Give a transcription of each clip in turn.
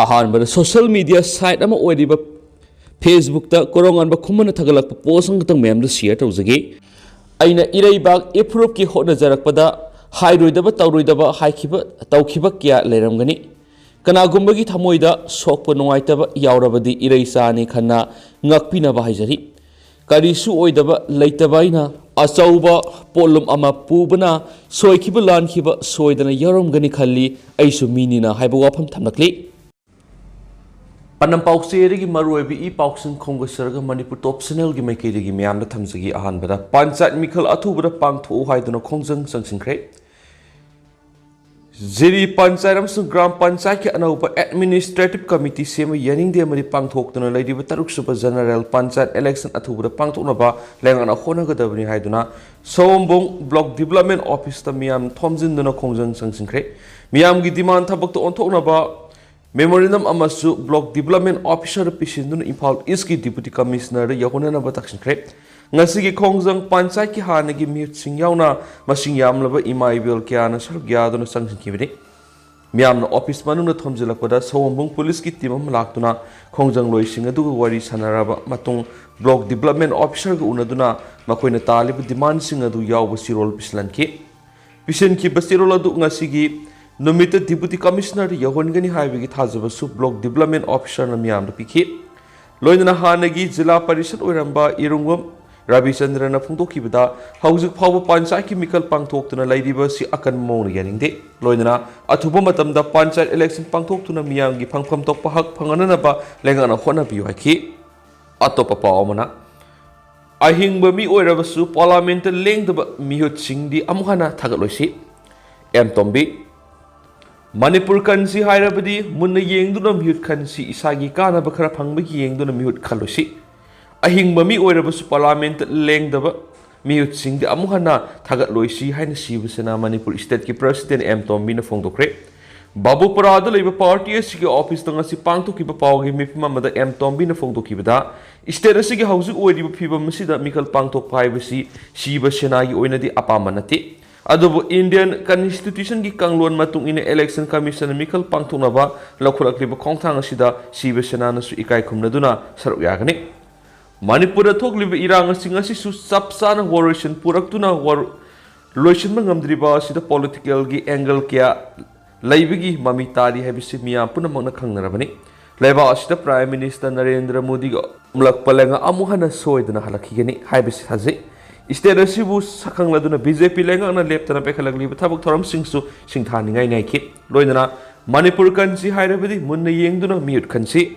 अहानबद social media site अमा ओइरिबा Facebook ता कोरोंगानबा खुमन थगलक post तंग मैम शेयर तौजगे अइना इरैबाग एप्रूव की होटनजरकपदा हाइरोइदबा तौरोइदबा हाइखिबा तौखिबा क्या लेरमगनी कनागुम्बगी थमोइदा सोकप नुवाइतबा यावरबदी इरैसानी Khanna ngakpinaba haijari karisu oidaba leitabaina achauba polum ama pubana soikhiba lankhiba soidana yaromgani khalli aisu minina haiba wapham thamnakli panam paukserigi maruebi I pauksin khongasarga manipur top channel gi maikirigi myamna thamjagi ahanbada panchayat mikhal athubada pangtho haiduna khongjang sangsinkhre Ziri Panchayat amsung Gram Panchayat ki anaupa Administrative Committee sema yaning de mari pangthokduna leidiba taruk suba General Panchayat election athubada pangthoknaba lengana honagadabani haiduna Sombong Block Development Office ta miyam thomjinduna khongjang sangsinkhre miyam gi demand thabakta onthoknaba memorandum amasu Block Development Officer pisinduna Imphal East ki Deputy Commissioner yahonana ba taksinkhre ngasigi khongjang panchayat ki hanagi miyut singyauna masing yamlaba imaibel kyana saruk yaduna sangsinkhibani miyamna office manungna thomjilakpada Sombong police ki team am laktuna khongjang loising aduga wari sanaraba matung block development officer ga unaduna makoina talib demand sing adu yawba sirol pislanki pisenki basirol adu ngasigi numita deputy commissioner yahongani haibigi thajaba su block development officer na miyamna pikhi loinana hanagi jila parishad oiramba irungwam Rabi Chandra na phungtokibada haujuk phawba panchayat ki mikal pangthoktuna leidiba si akan mawna yaningde loinana athuba matamda panchayat election pangthoktuna miyamgi phangpham tokpa hak phanganana ba lengana hona biyu haki atopa pawmana ahingba mi oirabasu parliament lengdaba mihut singdi amuhana thagaloisi em tombi Manipur kansi hairabadi munna yengduna mihut kansi isagi kana ba khara phangbagi yengduna mihut khalosi ahing mami oirabasu parliament lengdaba miyut singdi amuhana thagat loisi haina sibasena Manipur state ki president M Tombi na phongdokre babu parada leiba party asigi office tanga si pangthokiba pawgi mipima mada M Tombi na phongdokibada state asigi hausu oiriba phibam masida mikal pangthok phaibasi sibasena gi oinadi apamanati adubu Indian constitution gi kanglon matung ina election commission mikal pangthoknaba lakhulakliba khongthang asida sibasena na su ikai khumnaduna saruk yagani Manipura thokliba irang singasi su sapsana warration puraktuna war loishin mangamdriba sida political gi angle kya laibigi mami tari habisi miya punamangna khangnarabani laiba asida prime minister Narendra Modi ga umlak palenga amuhana soidana halakhigani habisi haje state asibu sakhangladuna BJP lenga na leptana pekhalagliba thabak thoram singsu singthaningai naiki loinana Manipur kansi hairabadi munna yengduna mute kansi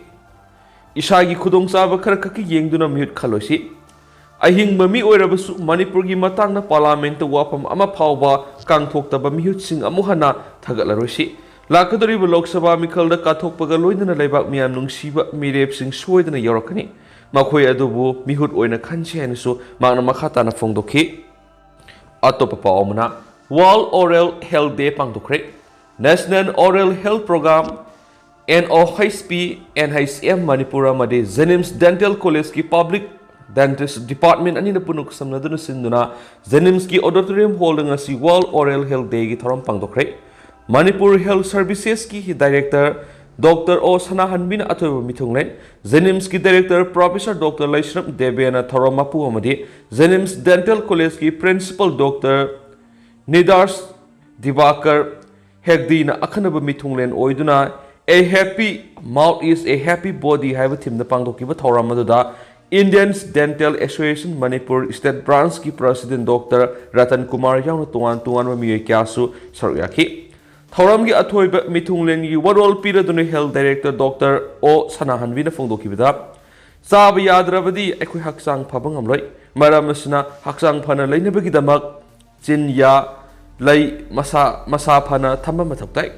Isagi khudong saba khara kaki yengduna mihut khalosi ahing mami oirabasu Manipur gi matangna parliament wapham ama phawba kangthoktaba mihut sing amuhana thagalarosi lakadoriba lok sabha mikhalda kathokpaga loinana leibak miyam nungsiba mirep sing soidana yorakani makhoi adubu mihut oina khansi hainasu magna makhata na phongdokhi atopa pawmana World Oral Health Day pangdokre National Oral Health Program NOHP NHM Manipura Made Zenims Dental College ki Public Dentist Department ani na punuk samnaduna sinduna Zenims ki auditorium holding asi World Oral Health Day ki thoram pangdokre Manipur Health Services ki Director Dr. O Sanahanbin athoba mithunglen Zenims ki Director Professor Dr. Laishram Debena Thoromapu amadi Zenims Dental College ki Principal Dr. Nidars Divakar Hegdina akhanaba mithunglen oiduna A happy mouth is a happy body haiba thimna pangdokiba thoramadada Indians Dental Association Manipur State Branch ki President Dr. Ratan Kumar yauna tuan mami kyasu saryaki thoram gi athoiba mithunglen gi warol piraduna Health Director Dr. O Sanahanvi na phongdokibada saba yadrabadi ekoi haksang phabang amloi maramasna haksang phana leinabagi damak chin ya lai masa phana thamba mathoktai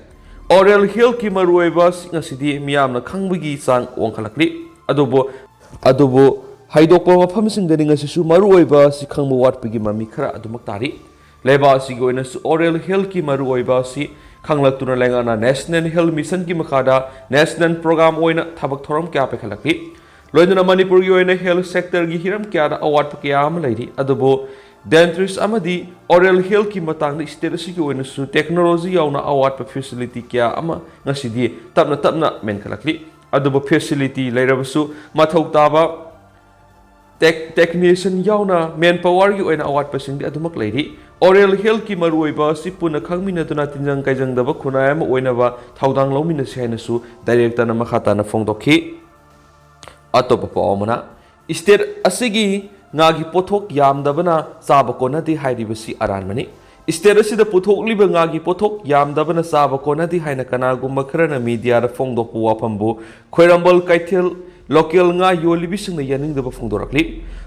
Oral health ki maruiba ngasidi miyamna khangbagi sang wangkhalakli adubo haidokpa mafamsing dani ngasisu maruiba si khangbu watpagi mami khara adumak tari leba si goina su oral health ki maruiba si khanglaktuna lengana National Health Mission ki makhada national program oina thabak thoram kya pe khalakli loinana Manipur gi oina health sector gi hiram kya da award pa kya am lairi adubo ꯗꯦꯟꯇ꯭ꯔꯤꯁ ꯑꯃꯗꯤ oral ꯍꯦꯜꯊꯀꯤ ꯃꯇꯥꯡꯗ state ꯑꯁꯤꯒꯤ ꯑꯣꯏꯅꯁꯨ technology ꯌꯥꯎꯅ ꯑꯋꯥꯠꯄ facility ꯀꯌꯥ ꯑꯃ ꯉꯁꯤꯗꯤ ꯇꯞꯅ ꯇꯞꯅ ꯃꯦꯟꯈꯠꯂꯛꯂꯤ ꯑꯗꯨꯕꯨ ꯐꯦꯁꯤꯂꯤꯇꯤ ꯂꯩꯔꯕꯁꯨ ꯃꯊꯧ ꯇꯥꯕ ꯇꯦꯛꯅꯤꯁꯤꯌꯟ ꯌꯥꯎꯅ ꯃꯦꯟ ꯄꯥꯋꯔꯒꯤ ꯑꯣꯏꯅ ꯑꯋꯥꯠꯄꯁꯤꯡꯗꯤ ꯑꯗꯨꯃꯛ ꯂꯩꯔꯤ ꯑꯣꯔꯦꯜ ꯍꯦꯜꯊꯀꯤ ꯃꯔꯨꯑꯣꯏꯕ ꯑꯁꯤ ꯄꯨꯟꯅ ꯈꯪꯃꯤꯟꯅꯗꯨꯅ ꯇꯤꯟꯖꯪ ꯀꯥꯏꯖꯪꯗꯕ ꯈꯨꯟꯅꯥꯏ ꯑꯃ ꯑꯣꯏꯅꯕ ꯊꯧꯗꯥꯡ ꯂꯧꯃꯤꯟꯅꯁꯤ ꯍꯥꯏꯅꯁꯨ ꯗꯥꯏꯔꯦꯛꯇꯔꯅ ꯃꯈꯥ ꯇꯥꯅ ꯐꯣꯡꯗꯣꯛꯈꯤ ꯑꯇꯣꯞꯄ ꯄꯥꯎ ꯑꯃꯅ ꯁ꯭ꯇꯦꯠ ꯑꯁꯤꯒꯤ ꯉꯥꯒꯤ ꯄꯣꯠꯊꯣꯛ ꯌꯥꯝꯗꯕꯅ ꯆꯥꯕ ꯀꯣꯟꯅꯗꯦ ꯍꯥꯏꯔꯤꯕꯁꯤ ꯑꯔꯥꯟꯕꯅꯤ ꯁ꯭ꯇꯦꯠ ꯑꯁꯤꯗ ꯄꯨꯊꯣꯛꯂꯤꯕ ꯉꯥꯒꯤ ꯄꯣꯠꯊꯣꯛ ꯌꯥꯝꯗꯕꯅ ꯆꯥꯕ ꯀꯣꯟꯅꯗꯦ ꯍꯥꯏꯅ ꯀꯅꯥꯒꯨꯝꯕ ꯈꯔꯅ ꯃꯤꯗꯤꯌꯥꯗ ꯐꯣꯡꯗꯣꯛꯄ ꯋꯥꯐꯝꯕꯨ ꯈꯣꯏꯔꯝꯕꯜ ꯀꯩꯊꯦꯜ ꯂꯣꯀꯦꯜ ꯉꯥ ꯌꯣꯜꯂꯤꯕꯁꯤꯡꯅ ꯌꯥꯅꯤꯡꯗꯕ ꯐꯣꯡꯗꯣꯔꯛꯂꯤ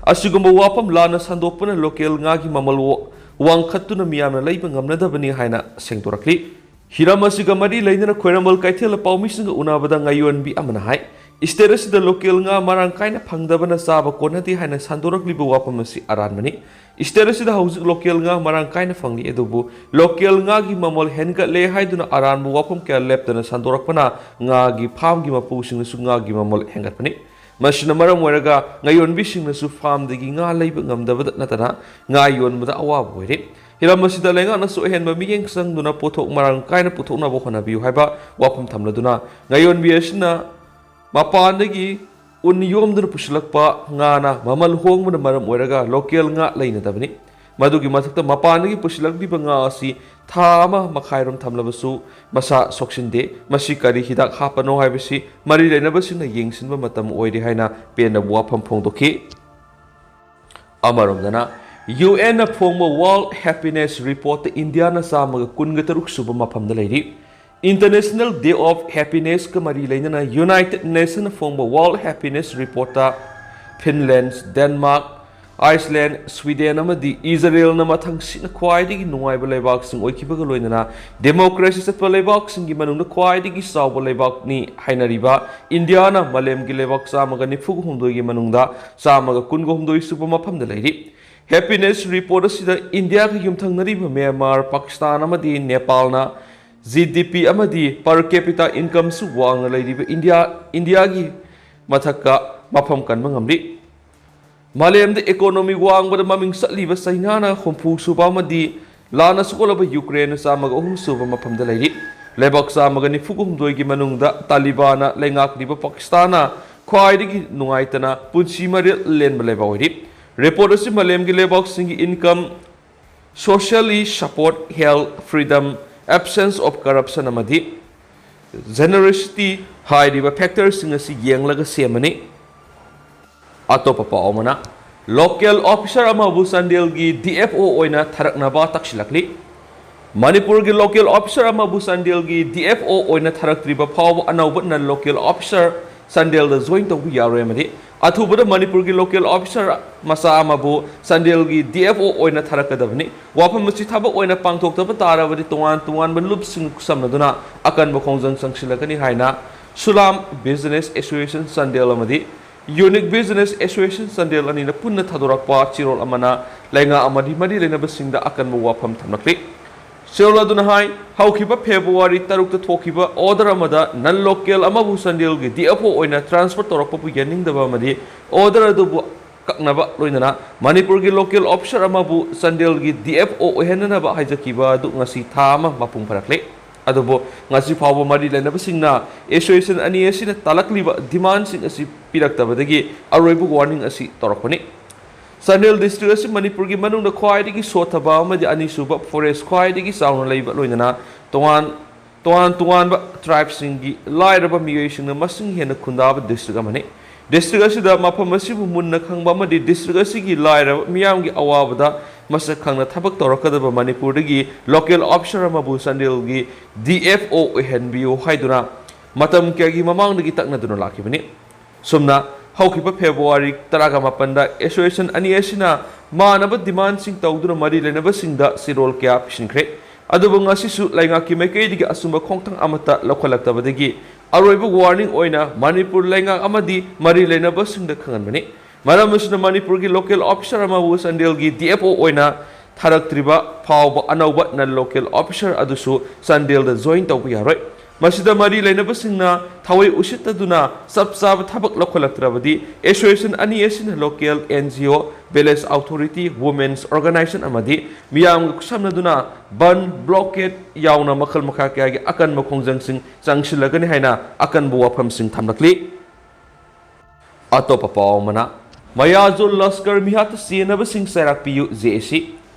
ꯑꯁꯤꯒꯨꯝꯕ ꯋꯥꯐꯝ ꯂꯥꯟꯅ ꯁꯟꯗꯣꯛꯄꯅ ꯂꯣꯀꯦꯜ ꯉꯥꯒꯤ ꯃꯃꯜ ꯋꯥꯡꯈꯠꯇꯨꯅ ꯃꯤꯌꯥꯝꯅ ꯂꯩꯕ ꯉꯝꯅꯗꯕꯅꯤ ꯍꯥꯏꯅ ꯁꯦꯡꯗꯣꯔꯛꯂꯤ ꯍꯤꯔꯝ ꯑꯁꯤꯒ ꯃꯔꯤ ꯂꯩꯅꯅ ꯈꯣꯏꯔꯝꯕꯜ ꯀꯩꯊꯦꯜ ꯄꯥꯎꯃꯤꯁꯤꯡꯒ ꯎꯅꯕꯗ ꯉꯥꯌꯣꯟꯕꯤ ꯑꯃꯅ ꯍꯥꯏ ꯁ꯭ꯇꯦꯠ ꯑꯁꯤꯗ ꯂꯣꯀꯦꯜ ꯉꯥ ꯃꯔꯥꯡ ꯀꯥꯏꯅ ꯐꯪꯗꯕꯅ ꯆꯥꯕ ꯀꯣꯟꯅꯗꯦ ꯍꯥꯏꯅ ꯁꯟꯗꯣꯔꯛꯂꯤꯕ ꯋꯥꯐꯝ ꯑꯁꯤ ꯑꯔꯥꯟꯕꯅꯤ ꯁ꯭ꯇꯦꯠ ꯑꯁꯤꯗ ꯍꯧꯖꯤꯛ ꯂꯣꯀꯦꯜ ꯉꯥ ꯃꯔꯥꯡ ꯀꯥꯏꯅ ꯐꯪꯂꯤ ꯑꯗꯨꯕు ꯂꯣꯀꯦꯜ ꯉꯥꯒꯤ ꯃꯃꯜ ꯍꯦꯟꯒꯠꯂꯦ ꯍꯥꯏꯗꯨꯅ ꯑꯔꯥꯟꯕ ꯋꯥꯐꯝ ꯀꯌꯥ ꯂꯦꯞꯇꯅ ꯁꯟꯗꯣꯔꯛꯄꯅ ꯉꯥꯒꯤ ꯐꯥꯝꯒꯤ ꯃꯄꯨꯁꯤꯡꯅꯁꯨ ꯉꯥꯒꯤ ꯃꯃꯜ ꯍꯦꯟꯒꯠꯄꯅꯤ ꯃꯁꯤꯅ ꯃꯔꯝ ꯑꯣꯏꯔꯒ ꯉꯥꯌꯣꯟꯕꯤꯁꯤꯡꯅꯁꯨ ꯐꯥꯝꯗꯒꯤ ꯉꯥ ꯂꯩꯕ ꯉꯝꯗꯕꯇ ꯅꯠꯇꯅ ꯉꯥ ꯌꯣꯟꯕꯗ ꯑꯋꯥꯕ ꯑꯣꯏꯔꯤ ꯍꯤꯔꯝ ꯑꯁꯤꯗ ꯂꯩꯉꯥꯛꯅꯁꯨ ꯑꯍꯦꯟꯕ ꯃꯤꯠꯌꯦꯡ ꯆꯪꯗꯨꯅ ꯄꯣꯠꯊꯣꯛ ꯃꯔꯥꯡ ꯀꯥꯏꯅ ꯄꯨꯊꯣꯛꯅꯕ ꯍꯣꯠꯅꯕꯤꯌꯨ ꯍꯥꯏꯕ ꯋꯥꯐꯝ ꯊꯝꯂꯗꯨꯅ ꯉꯥꯌꯣꯟꯕꯤ ꯑꯁꯤꯅ ꯃꯄꯥꯟꯗꯒꯤ ꯎꯟ ꯌꯣꯝꯗꯨꯅ ꯄꯨꯁꯤꯜꯂꯛꯄ ꯉꯥꯅ ꯃꯃꯜ ꯍꯣꯡꯕꯅ ꯃꯔꯝ ꯑꯣꯏꯔꯒ ꯂꯣꯀꯦꯜ ꯉꯥ ꯂꯩꯅꯗꯕꯅꯤ ꯃꯗꯨꯒꯤ ꯃꯊꯛꯇ ꯃꯄꯥꯟꯗꯒꯤ ꯄꯨꯁꯤꯜꯂꯛꯂꯤꯕ ꯉꯥ ꯑꯁꯤ ꯊꯥ ꯑꯃ ꯃꯈꯥꯏꯔꯣꯝ ꯊꯝꯂꯕꯁꯨ ꯃꯁꯥ ꯁꯣꯛꯁꯤꯟꯗꯦ ꯃꯁꯤ ꯀꯔꯤ ꯍꯤꯗꯥꯛ ꯍꯥꯞꯄꯅꯣ ꯍꯥꯏꯕꯁꯤ ꯃꯔꯤ ꯂꯩꯅꯕꯁꯤꯡꯅ ꯌꯦꯡꯁꯤꯟꯕ ꯃꯇꯝ ꯑꯣꯏꯔꯦ ꯍꯥꯏꯅ ꯄꯦꯟꯗꯕ ꯋꯥꯐꯝ ꯐꯣꯡꯗꯣꯛꯈꯤ ꯑꯃꯔꯣꯝꯗꯅ ꯌꯨꯑꯦꯟꯅ ꯐꯣꯡꯕ ꯋꯥꯔꯜꯗ ꯍꯦꯄꯤꯅꯦꯁ ꯔꯤꯄꯣꯔꯠꯇ ꯏꯟꯗꯤꯌꯥꯅ 123 ꯁꯨꯕ ꯃꯐꯝꯗ ꯂꯩꯔꯤ इंटरनेशनल डे ऑफ हैप्पीनेस का मरी लेना यूनाइटेड नेशन फोंब world happiness report Finland Denmark Iceland Sweden Israel मथंग ख्वाइदगी नुंगाइब लेबाकसिंग ओइखिबगा लोइनना डेमोक्रेसी चटपा लेबाकसिंगी मनुंग ख्वाइदगी साउब लेबाकनी हाइनरिबा इंडियाना मलेमगी लेबाक 194 गी मनुंगदा 119 सुबा मफमदा लैरि हैप्पीनेस रिपोर्ट असिदा इंडिया का युमथंगनरिबा म्यांमार पाकिस्तान नेपालना GDP per capita income su wang laidiba India gi mathaka mafam kan mangamri Malayam the economy wang bada maming satliba China na khompu suba amadi lana sukolaba Ukraine samaga suba mafam da laidi lebak samaga ni fugum doi gi manungda Talibana lengak diba Pakistana khwaidigi nungaitana punchi mari len baleba oidi report asi Malayam gi lebak singi income socially support health freedom absence of corruption amadi generosity hairiba factors singasi yenglaga semani atopa paomana local officer amabu sandel gi DFO oina tharaknaba taksilakli manipur gi local officer amabu sandel gi DFO oina tharaktriba phaw anauba na local officer sandel da join tobu yare amadi अथुबद मणिपुर की local officer मसा अमाबु संडेल की DFO ओइना थरकदबनि वाफम मसि थबक ओइना पांगथोक्तब ताराबदि तोवान तोवान बलुप सिंग समनदुना अकन बखोंजंग संगसिलकनि हाइना सुलाम बिजनेस एसोसिएशन संडेल अमदि यूनिक बिजनेस एसोसिएशन संडेल अनिना पुन्ना थदोरकपा चिरोल अमना लैंगा अमदि मदि लेनबसिंगदा अकन वाफम थमलकलि सेलदुना हाई हौखिबा फेब्रुवारी 3 ता थोखिबा ऑर्डर अमदा नन लोकल अमबु संडेल गी DFO ओइना ट्रांसफर तोरकपु यानिंगदबा अमदि ऑर्डर अदुबु ककनबा लोइनना मणिपुर गी लोकल ऑफिसर अमबु संडेल गी DFO ओहेननबा हाइजकिबा अदु ngasi थामा मपुंग फरकले अदुबु ngasi फावबो मदि लेनबसिंगना एसोसिएशन अनि एसिना तलकलिबा डिमांड सिंग असि पिरक्तबदगी अरोइबु वार्निंग असि तोरकपनि Sandel district asi Manipur gi manungda khwaidigi sothaba amadi anisuba forest khwaidigi sauna leiba loinana toan ba tribes singi lairaba miyoi masing hena khundaba district amani district asi da mafam asi bu munna khangba amadi district asi gi lairaba miyam gi awabada masak khangna thabak torakadaba Manipur dagi local officer amabu Sandel gi DFO henbio haiduna matam kya gi mamang dagi takna duna lakibani sumna हौखिबा फेब्रुवारी 18 association अनि एसिना मानब demand सिंग तौदुना मरि लेनब सिंगदा सिरोल क्या पिसिनख्रे अदुबु ngasisu laingaki maikeidigi asumba khongthang amata lokhalaktabadagi aroibu warning oina Manipur laingak amadi mari lenaba singda khanganbani maramusna Manipur gi local officer amabu Sandel gi DFO oina tharaktriba phawba anauba na local officer adusu Sandel da join tawbu yaroi ꯃꯁꯤꯗ ꯃꯔꯤ ꯂꯩꯅꯕꯁꯤꯡꯅ ꯊꯋꯥꯏ ꯎꯁꯤꯠꯇꯗꯨꯅ ꯆꯞ ꯆꯥꯕ ꯊꯕꯛ ꯂꯧꯈꯠꯂꯛꯇ꯭ꯔꯕꯗꯤ association ꯑꯅꯤ ꯑꯁꯤꯅ local NGO, village authority, women's organisation ꯑꯃꯗꯤ ꯃꯤꯌꯥꯝꯒ ꯈꯨꯠꯁꯝꯅꯗꯨꯅ ꯕꯟ ꯕ꯭ꯂꯣꯀꯦꯠ ꯌꯥꯎꯅ ꯃꯈꯜ ꯃꯈꯥ ꯀꯌꯥꯒꯤ ꯑꯀꯟꯕ ꯈꯣꯡꯖꯪꯁꯤꯡ ꯆꯪꯁꯤꯜꯂꯒꯅꯤ ꯍꯥꯏꯅ ꯑꯀꯟꯕ ꯋꯥꯐꯝꯁꯤꯡ ꯊꯝꯂꯛꯂꯤ꯫ ꯑꯇꯣꯞꯄ ꯄꯥꯎ ꯑꯃꯅ ꯃꯌꯥꯖꯨꯔ Lashkar ꯃꯤꯍꯥꯠꯇ ꯆꯦꯟꯅꯕꯁꯤꯡ ꯆꯩꯔꯥꯛꯄꯤꯌꯨ JAC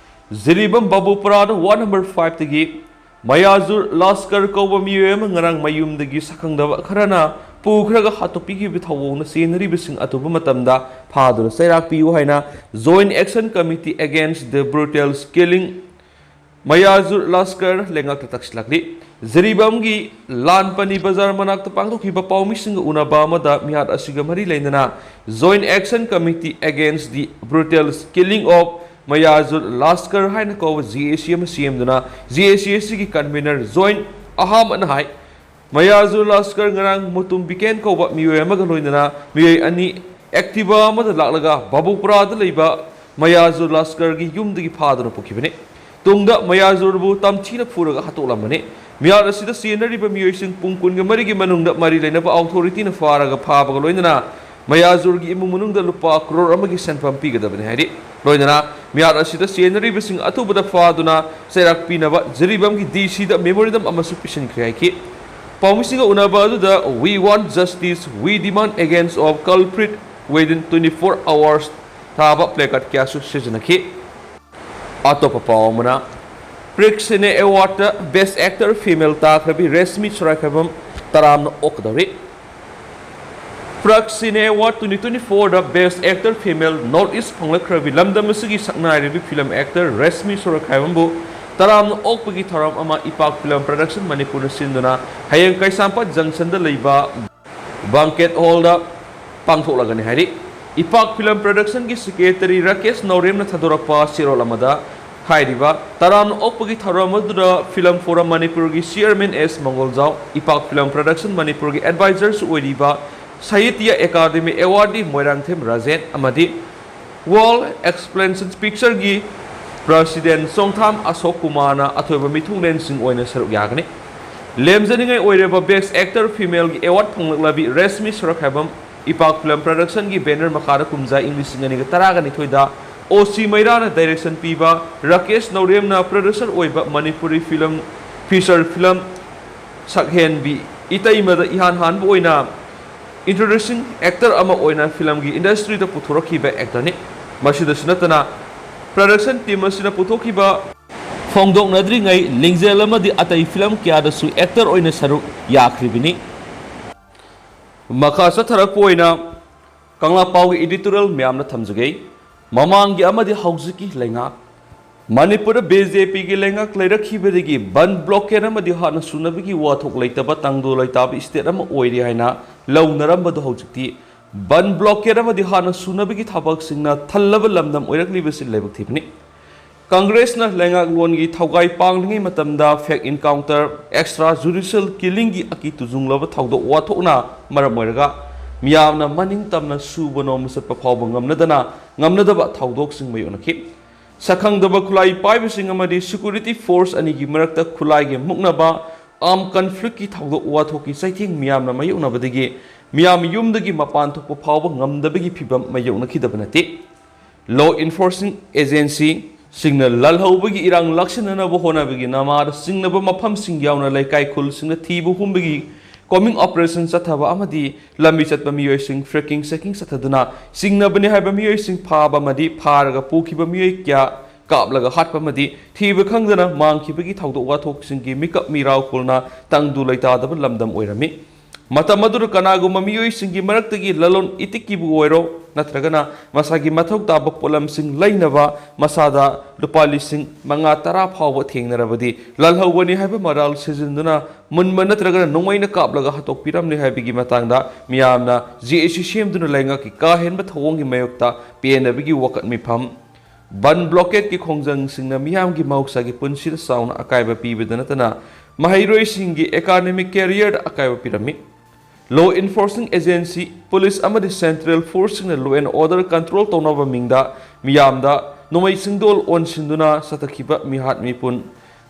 Jiribam ꯕꯥꯕꯨꯄꯨꯔꯥꯗ ward number 5 ꯇꯒꯤ ꯃꯌꯥꯖꯨꯔ ꯂꯁꯀꯔ ꯀꯧꯕ ꯃꯤꯑꯣꯏ ꯑꯃ ꯉꯔꯥꯡ ꯃꯌꯨꯝꯗꯒꯤ ꯁꯛꯈꯪꯗꯕ ꯈꯔꯅ ꯄꯨꯈ꯭ꯔꯒ ꯍꯥꯠꯇꯣꯛꯄꯤꯈꯤꯕ ꯊꯧꯑꯣꯡꯅ ꯆꯦꯟꯅꯔꯤꯕꯁꯤꯡ ꯑꯊꯨꯕ ꯃꯇꯝꯗ ꯐꯥꯗꯨꯅ ꯆꯩꯔꯥꯛꯄꯤꯌꯨ ꯍꯥꯏꯅ ꯖꯣꯏꯟ ꯑꯦꯛꯁꯟ ꯀꯃꯤꯇꯤ ꯑꯦꯒꯦꯟꯁ ꯗ ꯕ꯭ꯔꯨꯇꯦꯜ ꯀꯤꯂꯤꯡ ꯃꯌꯥꯖꯨꯔ ꯂꯁꯀꯔ ꯂꯩꯉꯥꯛꯇ ꯇꯛꯁꯤꯜꯂꯛꯂꯤ꯫ ꯖꯤꯔꯤꯕꯝꯒꯤ ꯂꯥꯟꯄꯅꯤ ꯕꯖꯥꯔ ꯃꯅꯥꯛꯇ ꯄꯥꯡꯊꯣꯛꯈꯤꯕ ꯄꯥꯎꯃꯤꯁꯤꯡꯒ ꯎꯅꯕ ꯑꯃꯗ ꯃꯤꯍꯥꯠ ꯑꯁꯤꯒ ꯃꯔꯤ ꯂꯩꯅꯅ join action committee against the brutal killing of Mayajur Laskar ꯍꯥꯏꯅ ꯀꯧꯕ JAC ꯑꯃ ꯁꯦꯝꯗꯨꯅ JAC ꯑꯁꯤꯒꯤ ꯀꯟꯚꯦꯅꯔ ꯖꯣꯏꯟ ꯑꯍꯥꯝꯕꯅ ꯍꯥꯏ ꯃꯌꯥꯖꯨꯔ ꯂꯁꯀꯔ ꯉꯔꯥꯡ ꯃꯨꯇꯨꯝ ꯕꯤꯀꯦꯟ ꯀꯧꯕ ꯃꯤꯑꯣꯏ ꯑꯃꯒ ꯂꯣꯏꯅꯅ ꯃꯤꯑꯣꯏ ꯑꯅꯤ ꯑꯦꯛꯇꯤꯚꯥ ꯑꯃꯗ ꯂꯥꯛꯂꯒ ꯕꯥꯕꯨꯄꯨꯔꯥꯗ ꯂꯩꯕ ꯃꯌꯥꯖꯨꯔ ꯂꯁꯀꯔꯒꯤ ꯌꯨꯝꯗꯒꯤ ꯐꯥꯗꯨꯅ ꯄꯨꯈꯤꯕꯅꯤ꯫ ꯇꯨꯡꯗ ꯃꯌꯥꯖꯨꯔꯕꯨ ꯇꯝꯊꯤꯅ ꯐꯨꯔꯒ ꯍꯥꯠꯇꯣꯛꯂꯝꯕꯅꯤ꯫ ꯃꯤꯍꯥꯠ ꯑꯁꯤꯗ ꯆꯦꯟꯅꯔꯤꯕ ꯃꯤꯑꯣꯏꯁꯤꯡ ꯄꯨꯡ 23ꯒꯤ ꯃꯅꯨꯡꯗ ꯃꯔꯤ ꯂꯩꯅꯕ ꯑꯣꯊꯣꯔꯤꯇꯤꯅ ꯐꯥꯕꯒ ꯂꯣꯏꯅꯅ ꯃꯌꯥꯖꯨꯔꯒꯤ ꯏꯃꯨꯡ ꯃꯅꯨꯡꯗ ꯂꯨꯄꯥ ꯀ꯭ꯔꯣꯔ ꯑꯃꯒꯤ ꯁꯦꯟꯐꯝ ꯄꯤꯒꯗꯕꯅꯤ ꯍꯥꯏꯔꯤ꯫ ꯂꯣꯏꯅꯅ ꯃꯤꯍꯥꯠ ꯑꯁꯤꯗ ꯆꯦꯟꯅꯔꯤꯕꯁꯤꯡ ꯑꯊꯨꯕꯗ ꯐꯥꯗꯨꯅ ꯆꯩꯔꯥꯛ ꯄꯤꯅꯕ ꯖꯤꯔꯤꯕꯝꯒꯤ DC ꯗ ꯃꯦꯃꯣꯔꯦꯟꯗꯝ ꯑꯃꯁꯨ ꯄꯤꯁꯤꯟꯈ꯭ꯔꯦ ꯍꯥꯏꯈꯤ꯫ ꯄꯥꯎꯃꯤꯁꯤꯡꯒ ꯎꯅꯕ ꯑꯗꯨꯗ "We want justice, we demand against of culprit within 24 hours" ꯊꯥꯕ ꯄ꯭ꯂꯦꯀꯥꯔꯗ ꯀꯌꯥꯁꯨ ꯁꯤꯖꯤꯟꯅꯈꯤ꯫ ꯑꯇꯣꯞꯄ ꯄꯥꯎ ꯑꯃꯅ ꯄ꯭ꯔꯤꯛꯁꯤꯅꯦ ꯑꯦꯋꯥꯔꯗꯇ ꯕꯦꯁ ꯑꯦꯛꯇꯔ ꯐꯤꯃꯦꯜ ꯇꯥꯈ꯭ꯔꯕꯤ ꯔꯦꯁꯃꯤ ꯁꯣꯔꯥꯏꯈꯥꯏꯕꯝ ꯇꯔꯥꯝꯅ ꯑꯣꯛꯀꯗꯧꯔꯤ꯫ ꯄ꯭ꯔꯤꯛꯁꯤꯅꯦ ꯑꯦꯋꯥꯔꯗ 2024ꯗ ꯕꯦꯁ ꯑꯦꯛꯇꯔ ꯐꯤꯃꯦꯜ ꯅꯣꯔꯊ ꯏꯁ ꯐꯪꯂꯛꯈ꯭ꯔꯕꯤ ꯂꯝꯗꯝ ꯑꯁꯤꯒꯤ ꯁꯛꯅꯥꯏꯔꯕꯤ ꯐꯤꯂꯝ ꯑꯦꯛꯇꯔ ꯔꯦꯁꯃꯤ ꯁꯣꯔꯥꯏꯈꯥꯏꯕꯝꯕꯨ ꯇꯔꯥꯝꯅ ꯑꯣꯛꯄꯒꯤ ꯊꯧꯔꯝ ꯑꯃ ꯏꯄꯥꯛ ꯐꯤꯂꯝ ꯄ꯭ꯔꯗꯛꯁꯟ ꯃꯅꯤꯄꯨꯔꯅ ꯁꯤꯟꯗꯨꯅ ꯍꯌꯦꯡ ꯀꯩꯁꯥꯝꯄꯥꯠ ꯖꯪꯁꯟꯗ ꯂꯩꯕ ꯕꯪꯀꯦꯠ ꯍꯣꯜꯗ ꯄꯥꯡꯊꯣꯛꯂꯒꯅꯤ ꯍꯥꯏꯔꯤ꯫ ꯏꯄꯥꯛ ꯐꯤꯂꯝ ꯄ꯭ꯔꯗꯛꯁꯟꯒꯤ ꯁꯦꯀ꯭ꯔꯦꯇꯔꯤ ꯔꯥꯀꯦꯁ ꯅꯧꯔꯦꯝꯅ ꯊꯥꯗꯣꯔꯛꯄ ꯆꯦꯔꯣꯜ ꯑꯃꯗ ꯍꯥꯏꯔꯤꯕ ꯇꯔꯥꯝꯅ ꯑꯣꯛꯄꯒꯤ ꯊꯧꯔꯝ ꯑꯗꯨꯗ ꯐꯤꯂꯝ ꯐꯣꯔꯝ ꯃꯅꯤꯄꯨꯔꯒꯤ ꯆꯤꯌꯔꯃꯦꯟ S. ꯃꯪꯒꯣꯜꯖꯥꯎ, ꯏꯄꯥꯛ ꯐꯤꯂꯝ ꯄ꯭ꯔꯗꯛꯁꯟ ꯃꯅꯤꯄꯨꯔꯒꯤ ꯑꯦꯗꯚꯥꯏꯖꯔꯁꯨ ꯑꯣꯏꯔꯤꯕ ꯁꯥꯍꯤꯇ꯭ꯌ ꯑꯦꯀꯥꯗꯦꯃꯤ ꯑꯦꯋꯥꯔꯗꯤ ꯃꯣꯏꯔꯥꯡꯊꯦꯝ ꯔꯥꯖꯦꯟ ꯑꯃꯗꯤ ꯋꯥꯔꯜ ꯑꯦꯛꯁꯄ꯭ꯂꯦꯟꯁꯟ ꯄꯤꯛꯆꯔꯒꯤ ꯄ꯭ꯔꯁꯤꯗꯦꯟ ꯆꯣꯡꯊꯥꯝ ꯑꯁꯣꯛ ꯀꯨꯃꯥꯔꯅ ꯑꯊꯣꯏꯕ ꯃꯤꯊꯨꯡꯂꯦꯟꯁꯤꯡ ꯑꯣꯏꯅ ꯁꯔꯨꯛ ꯌꯥꯒꯅꯤ꯫ ꯂꯦꯝꯖꯅꯤꯡꯉꯥꯏ ꯑꯣꯏꯔꯤꯕ ꯕꯦꯁ actor ꯐꯤꯃꯦꯜꯒꯤ award ꯐꯪꯂꯛꯂꯕꯤ Rashmi ꯁꯣꯔꯥꯏꯈꯥꯏꯕꯝ ꯏꯄꯥꯛ film ꯄ꯭ꯔꯗꯛꯁꯟꯒꯤ banner ꯃꯈꯥꯗ ꯀꯨꯝꯖꯥ ꯏꯪ 2012ꯗ OC ꯃꯩꯔꯥꯅ ꯗꯥꯏꯔꯦꯛꯁꯟ ꯄꯤꯕ, ꯔꯥꯀꯦꯁ ꯅꯧꯔꯦꯝꯅ ꯄ꯭ꯔꯣꯗ꯭ꯌꯨꯁꯔ ꯑꯣꯏꯕ ꯃꯅꯤꯄꯨꯔꯤ ꯐꯤꯂꯝ ꯐꯤꯆꯔ ꯐꯤꯂꯝ ꯁꯛꯍꯦꯟꯕꯤ ꯏꯇꯩꯃꯗ ꯏꯍꯥꯟ ꯍꯥꯟꯕ ꯑꯣꯏꯅ इंट्रोड्यूसिंग एक्टर फिल्म की इंडस्ट्री पुथोरखीब एक्टरनी मसीदसु नतना प्रोडक्शन टीम पुथोखीब फोंदोक्नद्रिङै लिंगजेल अतई फिल्म क्यादसु एक्टर ओइना सरुक याख्रिबिनी मखा चथरकपोइना कंगला पाउगी एडिटोरियल म्यामना थमजगै ममांगी अमदि हौजिकी लेंगाक मणिपुर बीजेपी की लेंगाक लेरखीबदगी बन ब्लॉकेट अमदि हाना सुनबगी वाथोक लेतबा तंगदो लेताब स्टेट अमा ओइरि हाइना लौनरमबदो हौजिकती बन ब्लॉकेट अमदि हाना सुनबगी थबकसिंगना थल्लब लमदम ओइरकलिबसि लेबक थिबनी कांग्रेस न लेंगाक लोनगी थौगाई पांगलिङै मतमदा fake encounter extra judicial killing की अकी तुजुंगलब थौदो वाथोकना मरम ओइरगा मियामना मनिंग तमना सुबो नोम सत्प फावब ngamnadaba thaudoksing mayonaki sakhangdaba khulai paibising amadi security force ani gi marakta khulai ge muknaba arm conflict ki thaudo wathoki saithing miyamna mayonabadagi miyam yumdagi mapan thokpa phawba ngamdabagi phibam mayonaki dabanati law enforcing agency signal lalhaubagi irang lakshana bo honabagi namar singnaba mafam sing yauna laikai khul singna thibu humbagi combing operation चथाबा अमदी लंबी चतबा मियोय सिंग freaking सेकिंग चथदुना सिंगनबनि हाइबा मियोय सिंग फाबा मदी फारगा पुखिबा मियोय क्या कापलगा हाटबा मदी थीबा खंगदना मांगखिबगी थौदो वाथोक सिंगी मिकअप मिराव कुलना तंगदु लैतादबा लमदम ओइरमी मतम अदुर कनागुमा मियोय सिंगी मरक्तगी ललोन इतिकिबु ओइरो नत्रगना मसागी मथौ ताबा pollen सिंग लैनबा मसादा लुपा लिसिंग मंगा तरा फावबा थेंगनरबदी ललहौबनी हाइबा मराल सिजिनदुना मुनबा नत्रगना नोंगैना कापलगा हतोक पिरमनि हाइबगी मतांगदा मियामना जीएसी सेमदुना लैंगा की काहेनबा थवोंगी मयोक्ता पेनबगी वकत मिफम बन ब्लॉकेट की खोंजंग सिंगना मियामगी मौसागी पुनसिदा साउना अकायबा पीबदा नतना महैरोय सिंगी एकाडेमिक कैरियर अकायबा पिरमी लॉ इन्फोर्सिंग एजेंसी पुलिस अमदी central force law and order control तौनबा मिंगदा मियामदा नोमै सिंगदोल ओनसिंदुना सतखिबा मिहात मिपुन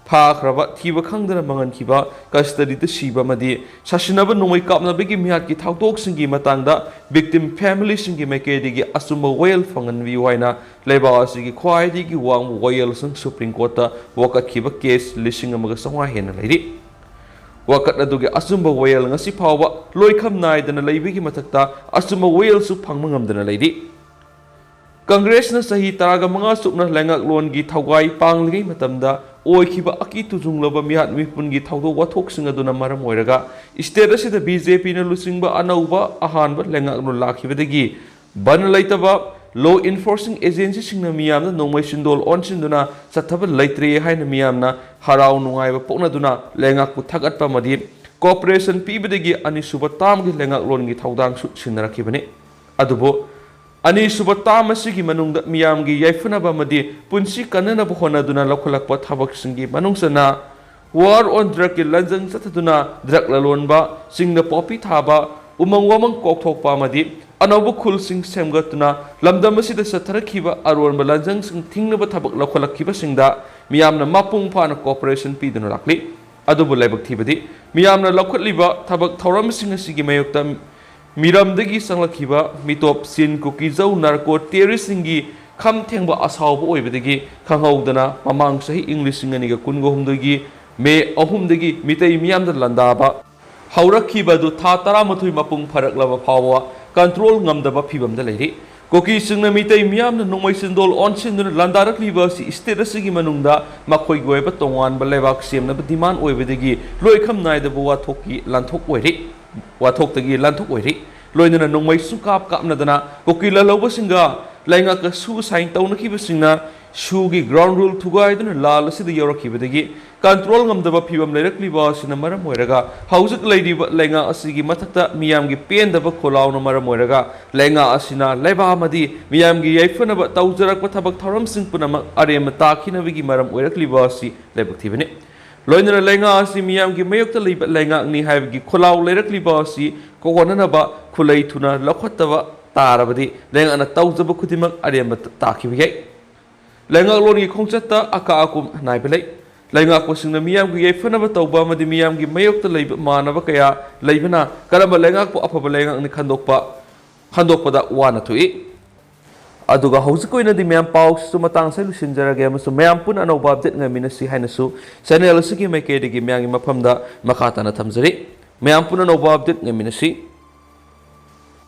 ꯐꯥꯈ꯭ꯔꯕ ꯊꯤꯕ ꯈꯪꯗꯅ ꯃꯥꯡꯍꯟꯈꯤꯕ ꯀꯁꯇꯗꯤꯗ ꯁꯤꯕ ꯑꯃꯗꯤ ꯁꯥꯁꯤꯟꯅꯕ ꯅꯣꯡꯃꯩ ꯀꯥꯞꯅꯕꯒꯤ ꯃꯤꯍꯥꯠꯀꯤ ꯊꯧꯗꯣꯛꯁꯤꯡꯒꯤ ꯃꯇꯥꯡꯗ ꯚꯤꯛꯇꯤꯝ ꯐꯦꯃꯤꯂꯤꯁꯤꯡꯒꯤ ꯃꯥꯏꯀꯩꯗꯒꯤ ꯑꯆꯨꯝꯕ ꯋꯥꯌꯦꯜ ꯐꯪꯍꯟꯕꯤꯌꯨ ꯍꯥꯏꯅ ꯂꯩꯕꯥꯛ ꯑꯁꯤꯒꯤ ꯈ꯭ꯋꯥꯏꯗꯒꯤ ꯋꯥꯡꯕ ꯋꯥꯌꯦꯜꯁꯪ ꯁꯨꯄ꯭ꯔꯤꯝ ꯀꯣꯔꯠꯇ ꯋꯥꯀꯠꯈꯤꯕ ꯀꯦꯁ 1,500 ꯍꯦꯟꯅ ꯂꯩꯔꯤ꯫ ꯋꯥꯀꯠ ꯑꯗꯨꯒꯤ ꯑꯆꯨꯝꯕ ꯋꯥꯌꯦꯜ ꯉꯁꯤ ꯐꯥꯎꯕ ꯂꯣꯏꯈꯝ ꯅꯥꯏꯗꯅ ꯂꯩꯕꯒꯤ ꯃꯊꯛꯇ ꯑꯆꯨꯝꯕ ꯋꯥꯌꯦꯜꯁꯨ ꯐꯪꯕ ꯉꯝꯗꯅ ꯂꯩꯔꯤ꯫ ꯀꯪꯒ꯭ꯔꯦꯁꯅ ꯆꯍꯤ 15 ꯆꯨꯞꯅ ꯂꯩꯉꯥꯛꯂꯣꯟꯒꯤ ꯊꯧꯒꯥꯏ ꯄꯥꯡꯂꯤꯉꯩ ꯃꯇꯝꯗ ꯑꯣꯏꯈꯤꯕ ꯑꯀꯤ ꯇꯨꯖꯨꯡꯂꯕ ꯃꯤꯍꯥꯠ ꯃꯤꯄꯨꯟꯒꯤ ꯊꯧꯗꯣꯛ ꯋꯥꯊꯣꯛꯁꯤꯡ ꯑꯗꯨꯅ ꯃꯔꯝ ꯑꯣꯏꯔꯒ ꯁ꯭ꯇꯦꯠ ꯑꯁꯤꯗ ꯕꯤꯖꯦꯄꯤꯅ ꯂꯨꯆꯤꯡꯕ ꯑꯅꯧꯕ ꯑꯍꯥꯟꯕ ꯂꯩꯉꯥꯛꯂꯣꯟ ꯂꯥꯛꯈꯤꯕꯗꯒꯤ ꯕꯟ ꯂꯩꯇꯕ ꯂꯣ ꯏꯟꯐꯣꯔꯁꯤꯡ ꯑꯦꯖꯦꯟꯁꯤꯁꯤꯡꯅ ꯃꯤꯌꯥꯝꯅ ꯅꯣꯡꯃꯩ ꯁꯤꯟꯗꯣꯜ ꯑꯣꯟꯁꯤꯟꯗꯨꯅ ꯆꯠꯊꯕ ꯂꯩꯇ꯭ꯔꯦ ꯍꯥꯏꯅ ꯃꯤꯌꯥꯝꯅ ꯍꯔꯥꯎ ꯅꯨꯡꯉꯥꯏꯕ ꯄꯣꯛꯅꯗꯨꯅ ꯂꯩꯉꯥꯛꯄꯨ ꯊꯥꯒꯠꯄ ꯑꯃꯗꯤ ꯀꯣꯑꯣꯄꯔꯦꯁꯟ ꯄꯤꯕꯗꯒꯤ ꯑꯅꯤꯁꯨꯕ ꯇꯥꯝꯒꯤ ꯂꯩꯉꯥꯛꯂꯣꯟꯒꯤ ꯊꯧꯗꯥꯡꯁꯨ ꯁꯤꯟꯅꯔꯛꯈꯤꯕꯅꯤ꯫ ꯑꯗꯨꯕꯨ ꯑꯅꯤꯁꯨꯕ ꯇꯥꯝ ꯑꯁꯤꯒꯤ ꯃꯅꯨꯡꯗ ꯃꯤꯌꯥꯝꯒꯤ ꯌꯥꯏꯐꯅꯕ ꯑꯃꯗꯤ ꯄꯨꯟꯁꯤ ꯀꯟꯅꯅꯕ ꯍꯣꯠꯅꯗꯨꯅ ꯂꯧꯈꯠꯂꯛꯄ ꯊꯕꯛꯁꯤꯡꯒꯤ ꯃꯅꯨꯡꯆꯟꯅ ꯋꯥꯔ ꯑꯣꯟ ꯗ꯭ꯔꯒꯀꯤ ꯂꯟꯖꯪ ꯆꯠꯊꯗꯨꯅ ꯗ꯭ꯔꯒ ꯂꯂꯣꯟꯕ, ꯆꯤꯡꯗ ꯄꯣꯄꯤ ꯊꯥꯕ, ꯎꯃꯪ ꯋꯥꯃꯪ ꯀꯣꯛꯊꯣꯛꯄ ꯑꯃꯗꯤ ꯑꯅꯧꯕ ꯈꯨꯜꯁꯤꯡ ꯁꯦꯝꯒꯠꯇꯨꯅ ꯂꯝꯗꯝ ꯑꯁꯤꯗ ꯆꯠꯊꯔꯛꯈꯤꯕ ꯑꯔꯣꯟꯕ ꯂꯟꯖꯪꯁꯤꯡ ꯊꯤꯡꯅꯕ ꯊꯕꯛ ꯂꯧꯈꯠꯂꯛꯈꯤꯕꯁꯤꯡꯗ ꯃꯤꯌꯥꯝꯅ ꯃꯄꯨꯡ ꯐꯥꯅ ꯀꯣꯑꯣꯄꯔꯦꯁꯟ ꯄꯤꯗꯨꯅ ꯂꯥꯛꯂꯤ꯫ ꯑꯗꯨꯕꯨ ꯂꯥꯏꯕꯛ ꯊꯤꯕꯗꯤ ꯃꯤꯌꯥꯝꯅ ꯂꯧꯈꯠꯂꯤꯕ ꯊꯕꯛ ꯊꯧꯔꯝꯁꯤꯡ ꯑꯁꯤꯒꯤ ꯃꯥꯌꯣꯛꯇ ꯃꯤꯔꯝꯗꯒꯤ ꯆꯪꯂꯛꯈꯤꯕ ꯃꯤꯇꯣꯞ ꯁꯤꯟ ꯀꯨꯀꯤꯖꯧ ꯅꯥꯔꯀꯣ ꯇꯦꯔꯣꯔꯤꯁꯁꯤꯡꯒꯤ ꯈꯝ ꯊꯦꯡꯕ ꯑꯁꯥꯎꯕ ꯑꯣꯏꯕꯗꯒꯤ ꯈꯪꯍꯧꯗꯅ ꯃꯃꯥꯡ ꯆꯍꯤ ꯏꯪ 2019ꯒꯤ ꯃꯦ 3ꯗꯒꯤ ꯃꯤꯇꯩ ꯃꯤꯌꯥꯝꯗ ꯂꯥꯟꯗꯥꯕ ꯍꯧꯔꯛꯈꯤꯕ ꯑꯗꯨ ꯊꯥ 13 ꯃꯄꯨꯡ ꯐꯥꯔꯛꯂꯕ ꯐꯥꯎꯕ ꯀꯟꯇ꯭ꯔꯣꯜ ꯉꯝꯗꯕ ꯐꯤꯚꯝꯗ ꯂꯩꯔꯤ꯫ ꯀꯨꯀꯤꯁꯤꯡꯅ ꯃꯤꯇꯩ ꯃꯤꯌꯥꯝꯅ ꯅꯣꯡꯃꯩ ꯆꯤꯟꯗꯣꯜ ꯑꯣꯟꯁꯤꯟꯗꯨꯅ ꯂꯥꯟꯗꯥꯔꯛꯂꯤꯕ ꯑꯁꯤ ꯁ꯭ꯇꯦꯠ ꯑꯁꯤꯒꯤ ꯃꯅꯨꯡꯗ ꯃꯈꯣꯏꯒꯤ ꯑꯣꯏꯕ ꯇꯣꯉꯥꯟꯕ ꯂꯩꯕꯥꯛ ꯁꯦꯝꯅꯕ ꯗꯤꯃꯥꯟ ꯑꯣꯏꯕꯗꯒꯤ ꯂꯣꯏꯈꯝ ꯅꯥꯏꯗꯕ ꯋꯥꯊꯣꯛꯇꯒꯤ ꯂꯥꯟꯊꯣꯛ ꯑꯣꯏꯔꯤ꯫ ꯂꯣꯏꯅꯅ ꯅꯣꯡꯃꯩ ꯁꯨꯡꯀꯥꯞ ꯀꯥꯞꯅꯗꯅ ꯀꯨꯀꯤ ꯂꯜꯍꯧꯕꯁꯤꯡꯒ ꯂꯩꯉꯥꯛꯀ ꯁꯨ ꯁꯥꯏꯟ ꯇꯧꯅꯈꯤꯕꯁꯤꯡꯅ ꯁꯨꯒꯤ ꯒ꯭ꯔꯥꯎꯟ ꯔꯨꯜ ꯊꯨꯒꯥꯏꯗꯨꯅ ꯂꯥꯜ ꯑꯁꯤꯗ ꯌꯧꯔꯛꯈꯤꯕꯗꯒꯤ ꯀꯟꯇ꯭ꯔꯣꯜ ꯉꯝꯗꯕ ꯐꯤꯚꯝ ꯂꯩꯔꯛꯂꯤꯕ ꯑꯁꯤꯅ ꯃꯔꯝ ꯑꯣꯏꯔꯒ ꯍꯧꯖꯤꯛ ꯂꯩꯔꯤꯕ ꯂꯩꯉꯥꯛ ꯑꯁꯤꯒꯤ ꯃꯊꯛꯇ ꯃꯤꯌꯥꯝꯒꯤ ꯄꯦꯟꯗꯕ ꯈꯣꯜꯂꯥꯎꯅ ꯃꯔꯝ ꯑꯣꯏꯔꯒ ꯂꯩꯉꯥꯛ ꯑꯁꯤꯅ ꯂꯩꯕꯥꯛ ꯑꯃꯗꯤ ꯃꯤꯌꯥꯝꯒꯤ ꯌꯥꯏꯐꯅꯕ ꯇꯧꯖꯔꯛꯄ ꯊꯕꯛ ꯊꯧꯔꯝꯁꯤꯡ ꯄꯨꯝꯅꯃꯛ ꯑꯔꯦꯝꯕ ꯇꯥꯈꯤꯅꯕꯒꯤ ꯃꯔꯝ ꯑꯣꯏꯔꯛꯂꯤꯕ ꯑꯁꯤ ꯂꯥꯏꯕꯛ ꯊꯤꯕꯅꯤ꯫ ꯂꯣꯏꯅꯅ ꯂꯩꯉꯥꯛ ꯑꯁꯤ ꯃꯤꯌꯥꯝꯒꯤ ꯃꯥꯌꯣꯛꯇ ꯂꯩꯕ ꯂꯩꯉꯥꯛꯅꯤ ꯍꯥꯏꯕꯒꯤ ꯈꯣꯜꯂꯥꯎ ꯂꯩꯔꯛꯂꯤꯕ ꯑꯁꯤ ꯀꯣꯛꯍꯟꯅꯅꯕ ꯈꯨꯠꯂꯩ ꯊꯨꯅ ꯂꯧꯈꯠꯇꯕ ꯇꯥꯔꯕꯗꯤ ꯂꯩꯉꯥꯛꯅ ꯇꯧꯖꯕ ꯈꯨꯗꯤꯡꯃꯛ ꯑꯔꯦꯝꯕ ꯇꯥꯈꯤꯕ ꯌꯥꯏ꯫ ꯂꯩꯉꯥꯛꯂꯣꯟꯒꯤ ꯈꯣꯡꯆꯠꯇ ꯑꯀꯥ ꯑꯀꯨꯝ ꯅꯥꯏꯕ ꯂꯩ꯫ ꯂꯩꯉꯥꯛꯄꯁꯤꯡꯅ ꯃꯤꯌꯥꯝꯒꯤ ꯌꯥꯏꯐꯅꯕ ꯇꯧꯕ ꯑꯃꯗꯤ ꯃꯤꯌꯥꯝꯒꯤ ꯃꯥꯌꯣꯛꯇ ꯂꯩꯕ ꯃꯥꯟꯅꯕ ꯀꯌꯥ ꯂꯩꯕꯅ ꯀꯔꯝꯕ ꯂꯩꯉꯥꯛꯄꯨ ꯑꯐꯕ ꯂꯩꯉꯥꯛꯅꯤ ꯈꯟꯗꯣꯛꯄꯗ ꯋꯥꯅ ꯊꯣꯛꯏ꯫ ꯑꯗꯨꯒ ꯍꯧꯖꯤꯛ ꯑꯣꯏꯅꯗꯤ ꯃꯌꯥꯝ ꯄꯥꯎꯁꯤꯁꯨ ꯃꯇꯥꯡ ꯑꯁꯤꯗ ꯂꯣꯏꯁꯤꯟꯖꯔꯒꯦ ꯑꯃꯁꯨꯡ ꯃꯌꯥꯝ ꯄꯨꯟꯅ ꯑꯅꯧꯕ ꯑꯞꯗꯦꯠ ꯉꯥꯏꯃꯤꯟꯅꯁꯤ ꯍꯥꯏꯅꯁꯨ ꯆꯦꯅꯦꯜ ꯑꯁꯤꯒꯤ ꯃꯥꯏꯀꯩꯗꯒꯤ ꯃꯌꯥꯝꯒꯤ ꯃꯐꯝꯗ ꯃꯈꯥ ꯇꯥꯅ ꯊꯝꯖꯔꯤ꯫ ꯃꯌꯥꯝ ꯄꯨꯟꯅ ꯑꯅꯧꯕ ꯑꯞꯗꯦꯠ ꯉꯥꯏꯃꯤꯟꯅꯁꯤ꯫